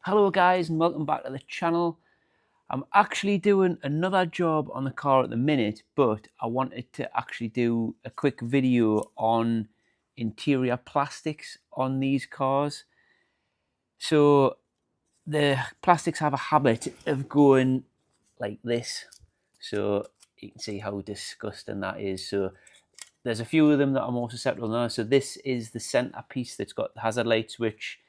Hello guys and welcome back to the channel. I'm actually doing another job on the car at the minute, but I wanted to actually do a quick video on interior plastics on these cars. So the plastics have a habit of going like this. So you can see how disgusting that is. So there's a few of them that are more susceptible now. So this is the center piece that's got the hazard light switch.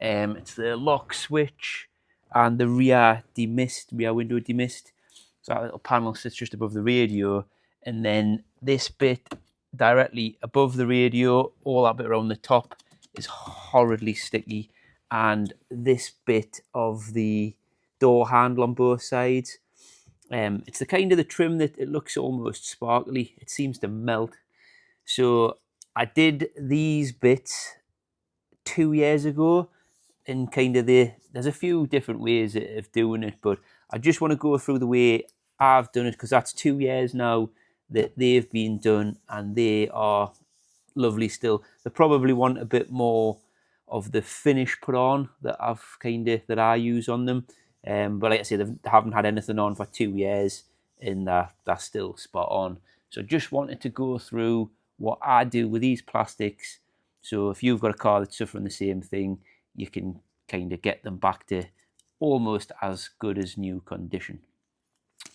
It's the lock switch and the rear window demist. So that little panel sits just above the radio, and then this bit directly above the radio, all that bit around the top, is horridly sticky, and this bit of the door handle on both sides. It's the kind of the trim that it looks almost sparkly. It seems to melt. So I did these bits 2 years ago, and there's a few different ways of doing it, but I just want to go through the way I've done it because that's 2 years now that they've been done and they are lovely still. They probably want a bit more of the finish put on that that I use on them. But like I say, they haven't had anything on for 2 years and they're still spot on. So just wanted to go through what I do with these plastics. So if you've got a car that's suffering the same thing, you can kind of get them back to almost as good as new condition.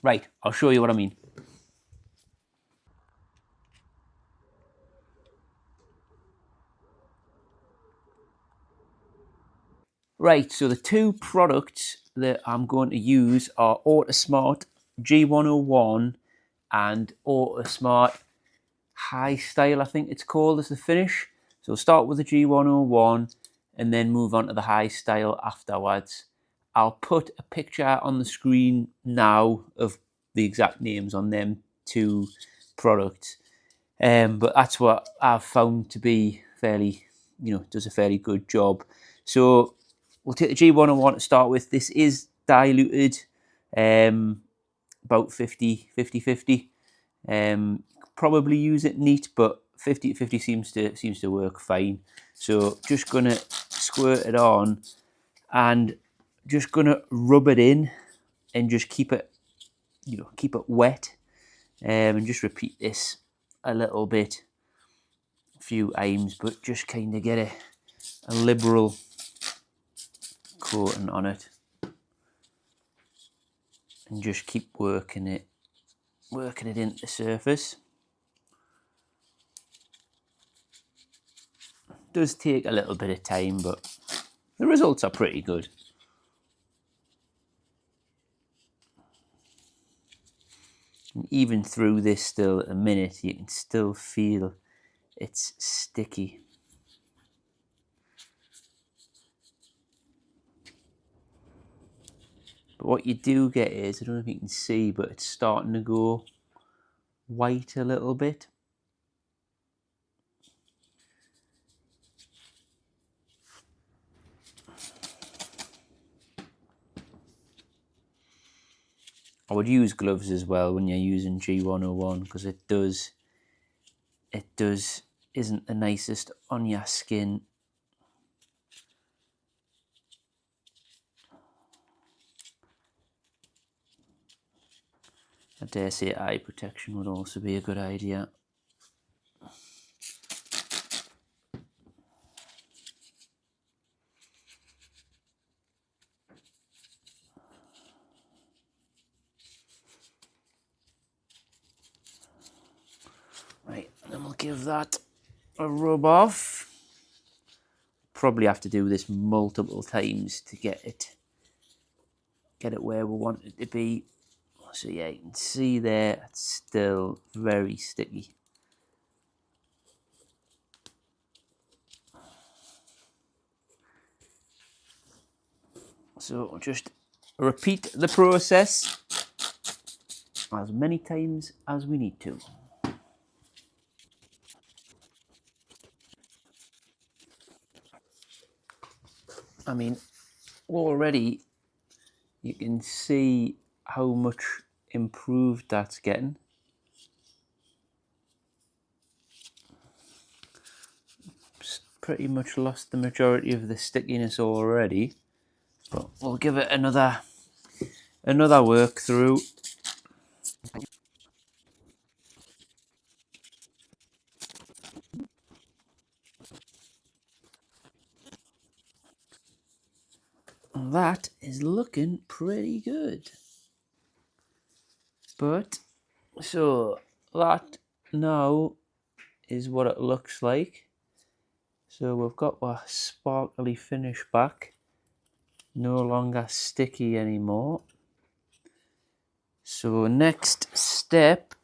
Right, I'll show you what I mean. Right, so the two products that I'm going to use are Autosmart G101 and Autosmart High Style, I think it's called, as the finish. So we'll start with the G101 and then move on to the High Style afterwards. I'll put a picture on the screen now of the exact names on them two products. But that's what I've found to be fairly, does a fairly good job. So we'll take the G101 to start with. This is diluted, about 50-50. Probably use it neat, but 50-50 seems to work fine. So just gonna squirt it on and just gonna rub it in and just keep it wet, and just repeat this a little bit, a few times, but just kind of get a liberal coating on it and just keep working it into the surface. It does take a little bit of time, but the results are pretty good. And even through this still a minute, you can still feel it's sticky. But what you do get is, I don't know if you can see, but it's starting to go white a little bit. I would use gloves as well when you're using G101 because it isn't the nicest on your skin. I dare say eye protection would also be a good idea. Right, and then we'll give that a rub off. Probably have to do this multiple times to get it where we want it to be. So yeah, you can see there, it's still very sticky. So just repeat the process as many times as we need to. I mean, already you can see how much improved that's getting. Pretty much lost the majority of the stickiness already. But we'll give it another work through. And that is looking pretty good. But so that now is what it looks like. So we've got a sparkly finish back, no longer sticky anymore. So next step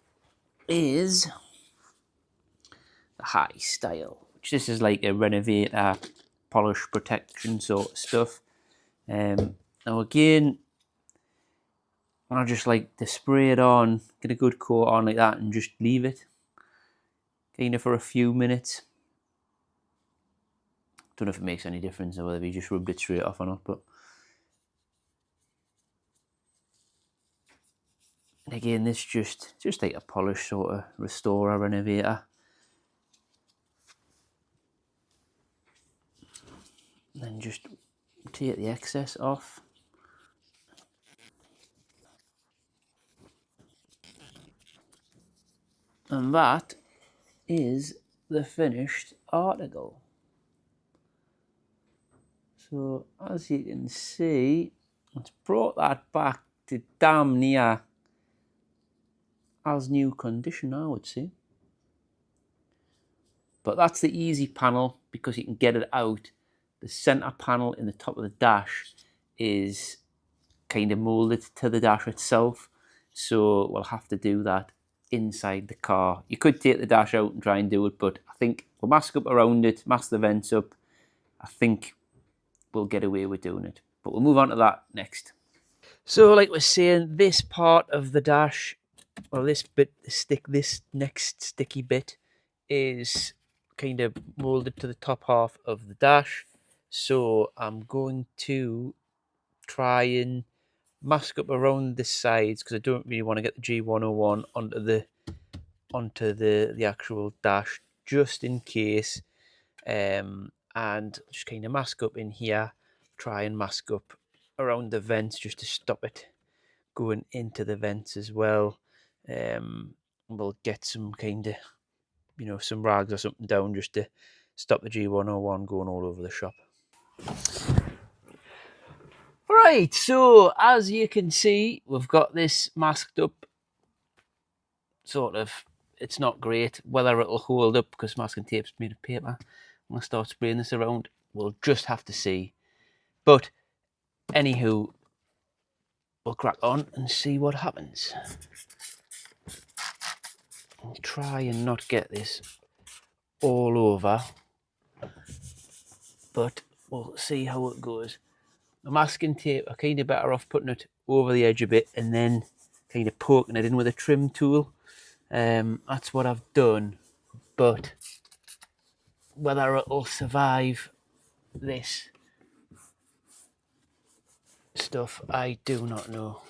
is the high style, which this is like a renovator polish protection sort of stuff. Now again, I just like to spray it on, get a good coat on like that, and just leave it kind of for a few minutes. Don't know if it makes any difference or whether you just rubbed it straight off or not, but again, this just like a polish sort of restorer renovator. Then just take the excess off. And that is the finished article. So as you can see, it's brought that back to damn near as new condition, I would say. But that's the easy panel because you can get it out. The center panel in the top of the dash is kind of molded to the dash itself, so we'll have to do that inside the car. You could take the dash out and try and do it, but I think we'll mask up around it, mask the vents up. I think we'll get away with doing it, but we'll move on to that next. So like we're saying, this part of the dash, or this bit, this next sticky bit is kind of molded to the top half of the dash. So I'm going to try and mask up around the sides because I don't really want to get the G101 onto the actual dash, just in case. And just kind of mask up in here, try and mask up around the vents just to stop it going into the vents as well. We'll get some kind of, some rags or something down just to stop the G101 going all over the shop. Right, so as you can see, we've got this masked up, sort of. It's not great. Whether it'll hold up, because masking tape's made of paper, I'm going to start spraying this around. We'll just have to see. But, anywho, we'll crack on and see what happens. I'll try and not get this all over, but we'll see how it goes. The masking tape, I'm kind of better off putting it over the edge a bit and then kind of poking it in with a trim tool. That's what I've done, but whether it'll survive this stuff, I do not know.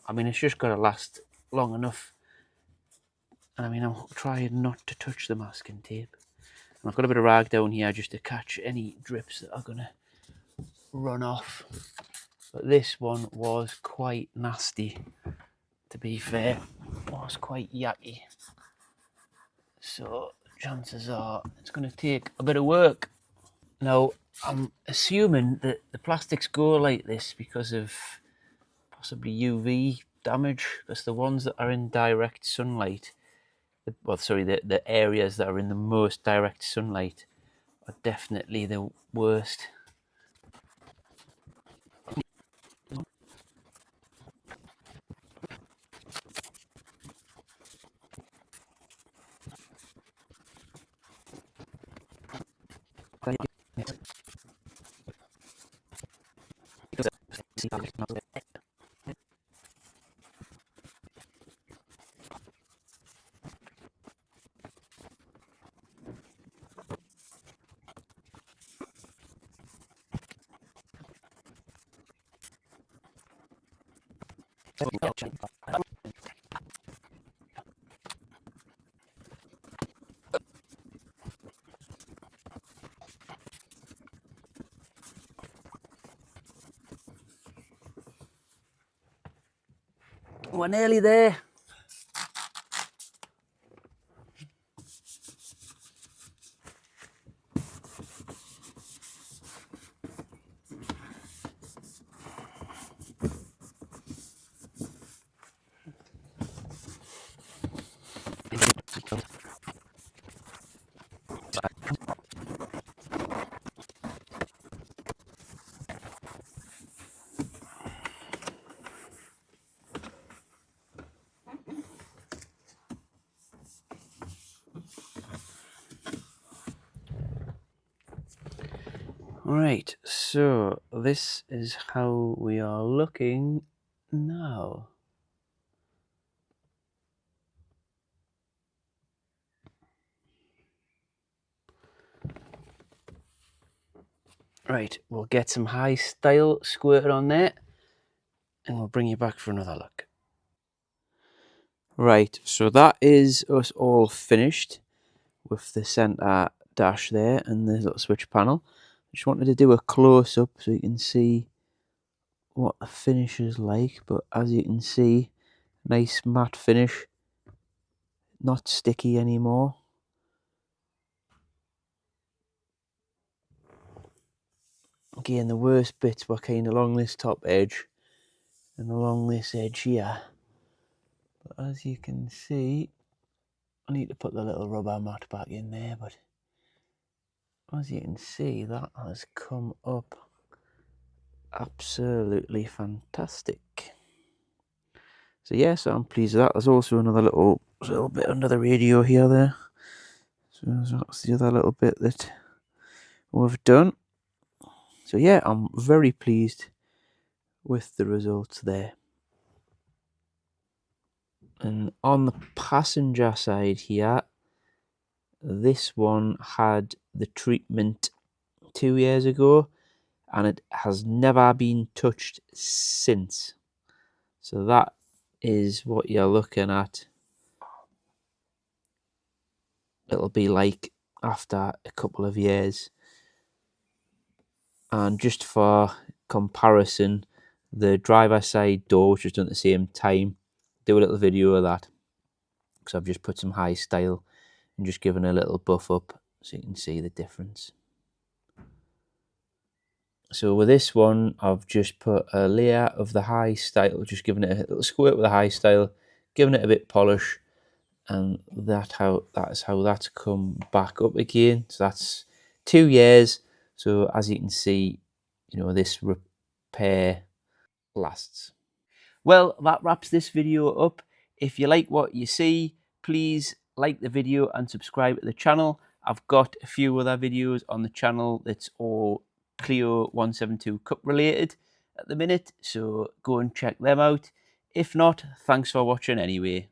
I mean, it's just got to last long enough. And I mean, I'm trying not to touch the masking tape. And I've got a bit of rag down here just to catch any drips that are going to run off. But this one was quite nasty, to be fair. It was quite yucky. So chances are it's going to take a bit of work. Now, I'm assuming that the plastics go like this because of possibly UV damage, because the ones that are in direct sunlight, the areas that are in the most direct sunlight are definitely the worst. We're nearly there. Right, so this is how we are looking now. Right, we'll get some high style squirted on there and we'll bring you back for another look. Right, so that is us all finished with the centre dash there and the little switch panel. Just wanted to do a close-up so you can see what the finish is like, but as you can see, nice matte finish, not sticky anymore. Again, the worst bits were kind of along this top edge and along this edge here, but as you can see, I need to put the little rubber mat back in there, but as you can see, that has come up absolutely fantastic. So yeah, so I'm pleased with that. There's also another little bit under the radio here there. So that's the other little bit that we've done. So yeah, I'm very pleased with the results there. And on the passenger side here, this one had the treatment 2 years ago and it has never been touched since. So that is what you're looking at. It'll be like after a couple of years. And just for comparison, the driver's side door, which was done at the same time, do a little video of that because I've just put some high style and just given a little buff up so you can see the difference. So with this one, I've just put a layer of the high style, just giving it a little squirt with the high style, giving it a bit polish, and that's how that's come back up again. So that's 2 years. So as you can see, you know, this repair lasts. Well, that wraps this video up. If you like what you see, please like the video and subscribe to the channel. I've got a few other videos on the channel that's all Clio 172 Cup related at the minute, so go and check them out. If not, thanks for watching anyway.